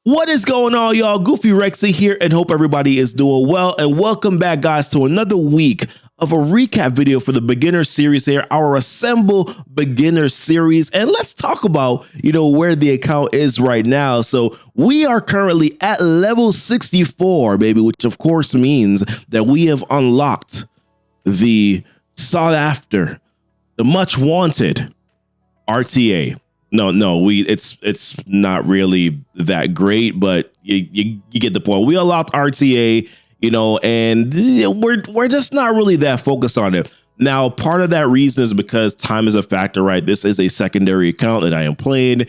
What is going on, y'all? GoofyRhexxi here, and hope everybody is doing well. And welcome back, guys, to another week of a recap video for the beginner series here, our Assemble beginner series. And let's talk about, where the account is right now. So we are currently at level 64, baby, which of course means that we have unlocked the sought after, the much wanted RTA. No, it's not really that great, but you get the point. We unlocked RTA, and we're just not really that focused on it. Now, part of that reason is because time is a factor, right? This is a secondary account that I am playing,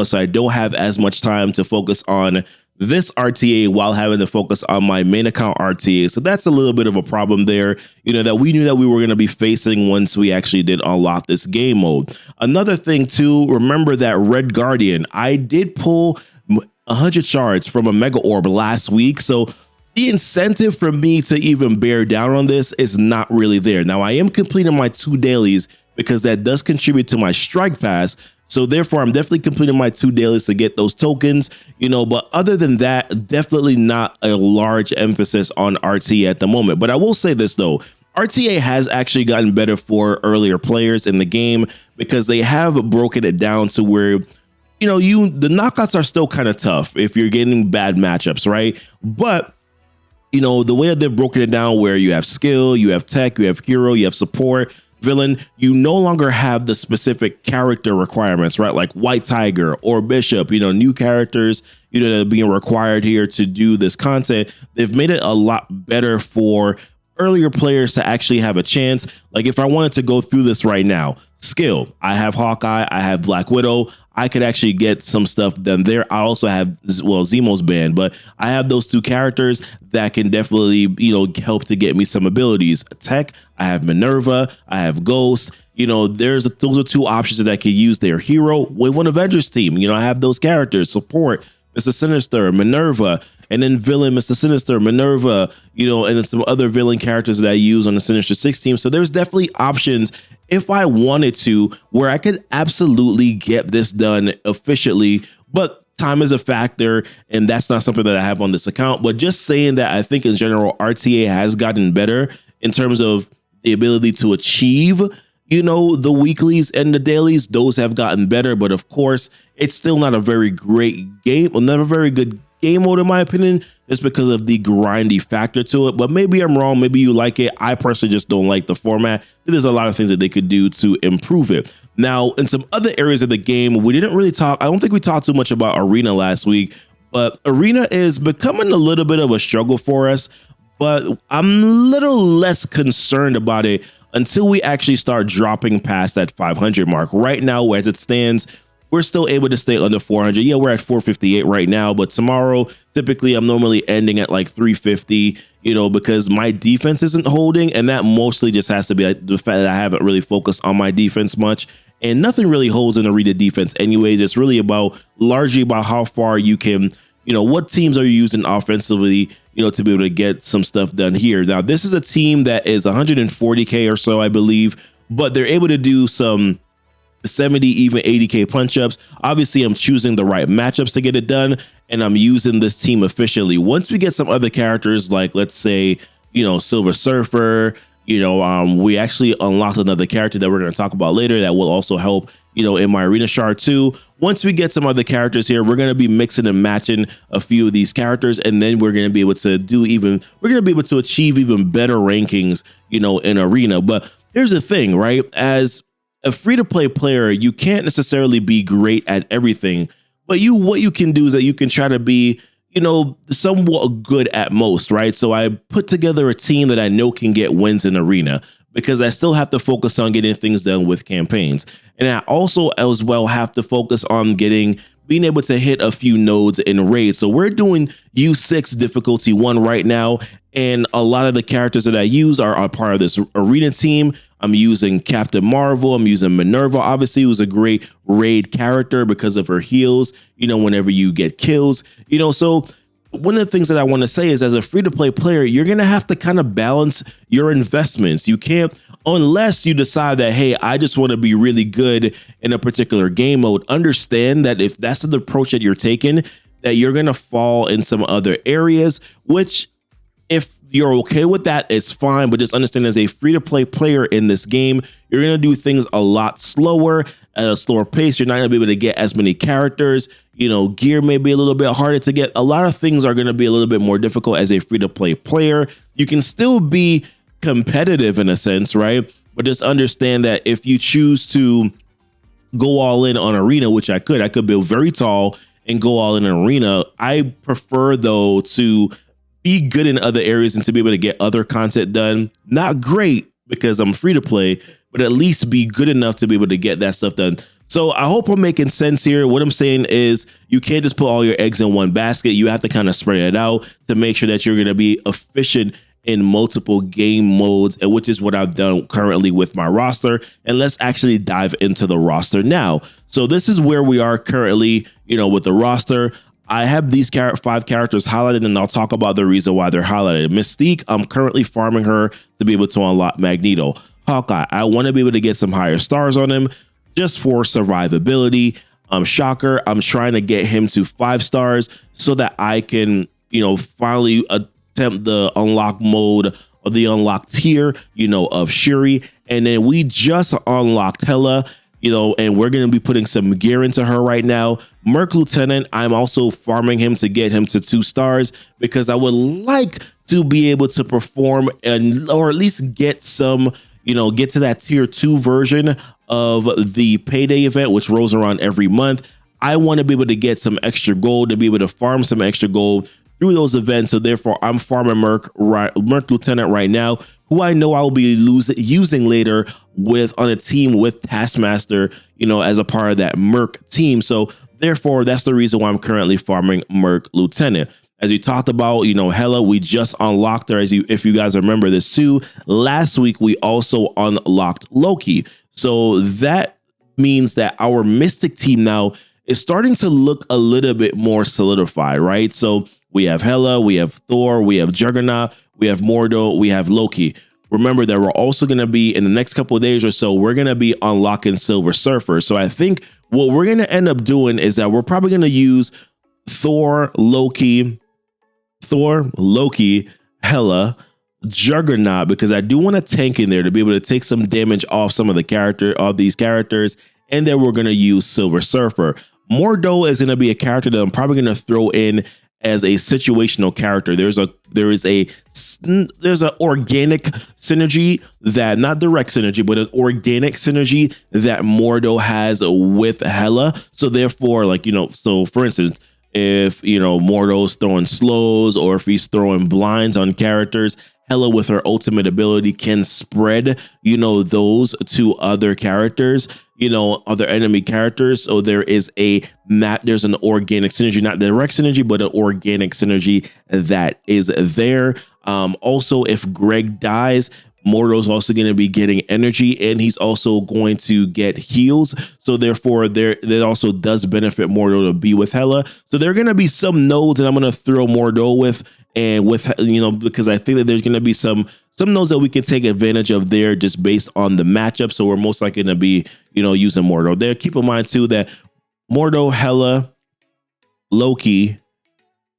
so I don't have as much time to focus on this RTA while having to focus on my main account RTA. So that's a little bit of a problem there, that we knew that we were going to be facing once we actually did unlock this game mode. Another thing too, remember that Red Guardian, I did pull 100 shards from a Mega Orb last week. So the incentive for me to even bear down on this is not really there. Now I am completing my 2 dailies because that does contribute to my strike pass. So therefore, I'm definitely completing my 2 dailies to get those tokens, but other than that, definitely not a large emphasis on RTA at the moment. But I will say this, though. RTA has actually gotten better for earlier players in the game because they have broken it down to where, the knockouts are still kind of tough if you're getting bad matchups, right? But the way that they've broken it down where you have skill, you have tech, you have hero, you have support, villain, you no longer have the specific character requirements, right? Like White Tiger or Bishop, new characters, that are being required here to do this content. They've made it a lot better for earlier players to actually have a chance. Like if I wanted to go through this right now, skill, I have Hawkeye, I have Black Widow, I could actually get some stuff done there. I also have, Zemo's banned, but I have those 2 characters that can definitely, help to get me some abilities. Tech, I have Minerva, I have Ghost. Those are 2 options that I could use there. Hero with one Avengers team. I have those characters. Support, Mr. Sinister, Minerva, and then villain, Mr. Sinister, Minerva, and then some other villain characters that I use on the Sinister 6 team. So there's definitely options if I wanted to, where I could absolutely get this done efficiently, but time is a factor, and that's not something that I have on this account. But just saying that, I think in general, RTA has gotten better in terms of the ability to achieve, the weeklies and the dailies. Those have gotten better, but of course, it's still not a very great game, or not a very good game mode in my opinion, just because of the grindy factor to it. But maybe I'm wrong, maybe you like it. I personally just don't like the format. There's a lot of things that they could do to improve it. Now, in some other areas of the game, we didn't really talk, I don't think we talked too much about Arena last week, but Arena is becoming a little bit of a struggle for us, but I'm a little less concerned about it until we actually start dropping past that 500 mark. Right now, as it stands, we're still able to stay under 400. Yeah, we're at 458 right now, but tomorrow, typically I'm normally ending at like 350, because my defense isn't holding, and that mostly just has to be like the fact that I haven't really focused on my defense much, and nothing really holds in Arena defense anyways. It's really largely about how far you can, what teams are you using offensively, to be able to get some stuff done here. Now, this is a team that is 140K or so, I believe, but they're able to do some 70, even 80K punch-ups. Obviously, I'm choosing the right matchups to get it done, and I'm using this team efficiently. Once we get some other characters, like let's say, Silver Surfer, we actually unlocked another character that we're going to talk about later that will also help, in my Arena Shard too. Once we get some other characters here, we're going to be mixing and matching a few of these characters, and then we're going to be able to achieve even better rankings, in Arena. But here's the thing, right? As a free-to-play player, you can't necessarily be great at everything, but what you can do is that you can try to be, somewhat good at most, right? So I put together a team that I know can get wins in Arena, because I still have to focus on getting things done with campaigns. And I also as well have to focus on being able to hit a few nodes in raids. So we're doing U6 difficulty 1 right now, and a lot of the characters that I use are part of this Arena team. I'm using Captain Marvel. I'm using Minerva, obviously, who's a great raid character because of her heals, whenever you get kills, so one of the things that I want to say is, as a free-to-play player, you're going to have to kind of balance your investments. You can't, unless you decide that, hey, I just want to be really good in a particular game mode. Understand that if that's the approach that you're taking, that you're going to fall in some other areas, which if you're okay with that, it's fine. But just understand, as a free-to-play player in this game, you're going to do things a lot slower, at a slower pace. You're not going to be able to get as many characters. Gear may be a little bit harder to get. A lot of things are going to be a little bit more difficult as a free-to-play player. You can still be competitive in a sense, right? But just understand that if you choose to go all in on arena, which I could build very tall and go all in arena. I prefer, though, to be good in other areas and to be able to get other content done. Not great because I'm free to play, but at least be good enough to be able to get that stuff done. So I hope I'm making sense here. What I'm saying is you can't just put all your eggs in one basket. You have to kind of spread it out to make sure that you're going to be efficient in multiple game modes, and which is what I've done currently with my roster. And let's actually dive into the roster now. So this is where we are currently, with the roster. I have these 5 characters highlighted, and I'll talk about the reason why they're highlighted. Mystique, I'm currently farming her to be able to unlock Magneto. Hawkeye, I want to be able to get some higher stars on him just for survivability. Shocker, I'm trying to get him to 5 stars so that I can, finally attempt the unlock mode or the unlock tier, of Shuri. And then we just unlocked Hela, and we're going to be putting some gear into her right now. Merc Lieutenant, I'm also farming him to get him to 2 stars because I would like to be able to perform or at least get some, get to that tier 2 version of the payday event, which rolls around every month. I want to be able to get some extra gold, to be able to farm some extra gold through those events. So therefore, I'm farming Merc Lieutenant right now, who I know I will be using later on a team with Taskmaster, as a part of that Merc team. So therefore, that's the reason why I'm currently farming Merc Lieutenant. As we talked about, Hela, we just unlocked her. If you guys remember this too, last week we also unlocked Loki. So that means that our Mystic team now is starting to look a little bit more solidified, right? So we have Hela, we have Thor, we have Juggernaut, we have Mordo, we have Loki. Remember that we're also going to be, in the next couple of days or so, we're going to be unlocking Silver Surfer. So I think what we're going to end up doing is that we're probably going to use Thor, Loki, Hela, Juggernaut, because I do want a tank in there to be able to take some damage off some of these characters. And then we're going to use Silver Surfer. Mordo is going to be a character that I'm probably going to throw in as a situational character. There's an organic synergy, that not direct synergy, but an organic synergy that Mordo has with Hela. So therefore, so for instance, if Mordo's throwing slows or if he's throwing blinds on characters, Hela with her ultimate ability can spread, those to other characters, other enemy characters. So there's an organic synergy, not direct synergy, but an organic synergy that is there. Also, if Greg dies, Mordo's also going to be getting energy, and he's also going to get heals. So therefore, that also does benefit Mordo to be with Hela. So there are going to be some nodes that I'm going to throw Mordo with, because I think that there's going to be some nodes that we can take advantage of there just based on the matchup. So we're most likely going to be, using Mordo there. Keep in mind too that Mordo, Hela, Loki,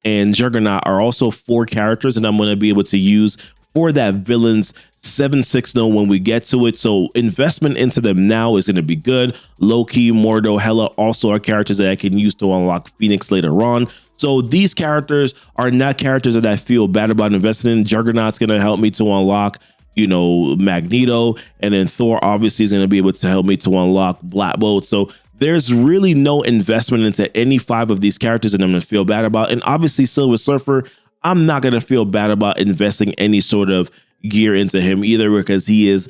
and Juggernaut are also 4 characters that I'm going to be able to use for that villain's 7/6 node when we get to it. So investment into them now is going to be good. Loki, Mordo, Hela also are characters that I can use to unlock Phoenix later on. So these characters are not characters that I feel bad about investing in. Juggernaut's going to help me to unlock, Magneto, and then Thor obviously is going to be able to help me to unlock Black Bolt. So there's really no investment into any 5 of these characters that I'm going to feel bad about. And obviously Silver Surfer, I'm not going to feel bad about investing any sort of gear into him either, because he is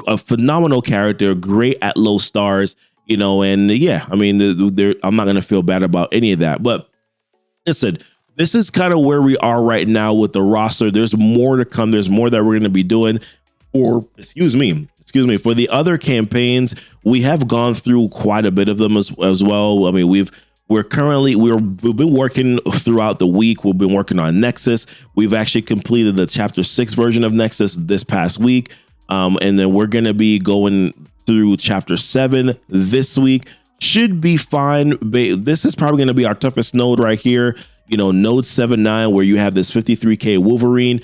a phenomenal character, great at low stars, and yeah, I mean, I'm not going to feel bad about any of that. But listen, this is kind of where we are right now with the roster. There's more to come. There's more that we're going to be doing. Or excuse me, for the other campaigns, we have gone through quite a bit of them as well. I mean, we've been working throughout the week. We've been working on Nexus. We've actually completed the chapter 6 version of Nexus this past week. And then we're going to be going through chapter 7 this week. should be fine. This is probably going to be our toughest node right here. You know, node 7-9, where you have this 53k Wolverine.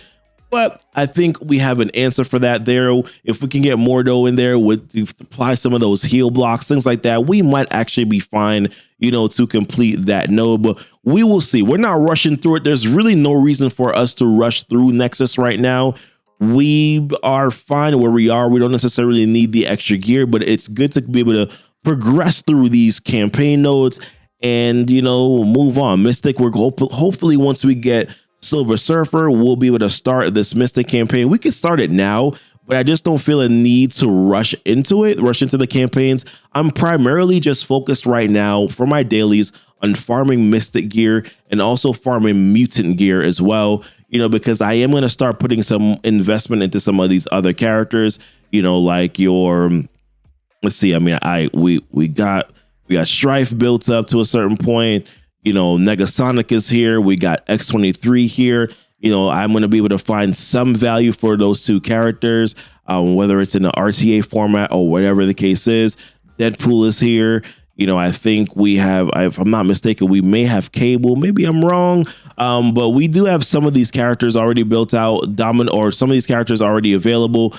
But I think we have an answer for that there. If we can get Mordo in there with to apply some of those heal blocks, things like that, we might actually be fine, you know, to complete that node. But we will see. We're not rushing through it. There's really no reason for us to rush through Nexus right now. We are fine where we are. We don't necessarily need the extra gear, but it's good to be able to progress through these campaign nodes and, you know, move on. Mystic, we're hopefully once we get Silver Surfer, we'll be able to start this Mystic campaign. We can start it now, but I just don't feel a need to rush into the campaigns. I'm primarily just focused right now for my dailies on farming Mystic gear and also farming Mutant gear as well, you know, because I am going to start putting some investment into some of these other characters, you know, like your, let's see, I mean, we got Strife built up to a certain point. You know, Negasonic is here. We got X-23 here. You know, I'm going to be able to find some value for those two characters, whether it's in the RTA format or whatever the case is. Deadpool is here. You know, I think we have, if I'm not mistaken, we may have Cable. Maybe I'm wrong. But we do have some of these characters already built out, or some of these characters already available.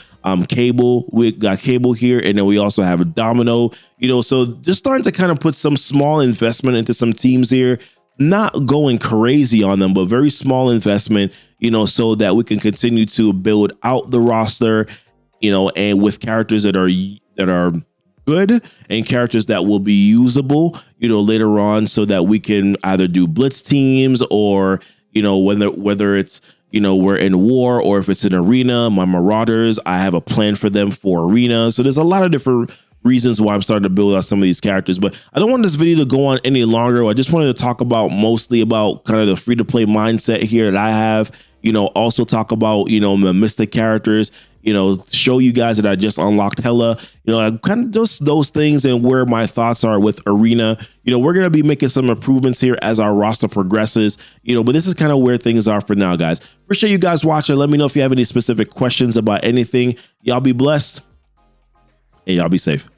Cable, we got Cable here, and then we also have a Domino, you know, so just starting to kind of put some small investment into some teams here, not going crazy on them, but very small investment, you know, so that we can continue to build out the roster, you know, and with characters that are good and characters that will be usable, you know, later on, so that we can either do blitz teams or, you know, whether it's, you know, we're in war or if it's an arena. My Marauders, I have a plan for them for arena. So there's a lot of different reasons why I'm starting to build out some of these characters, but I don't want this video to go on any longer. I just wanted to talk about mostly about kind of the free to play mindset here that I have, you know, also talk about, you know, the Mystic characters, you know, show you guys that I just unlocked Hella, you know, kind of just those things and where my thoughts are with Arena. You know, we're going to be making some improvements here as our roster progresses, you know, but this is kind of where things are for now, guys. Appreciate you guys watching. Let me know if you have any specific questions about anything. Y'all be blessed and y'all be safe.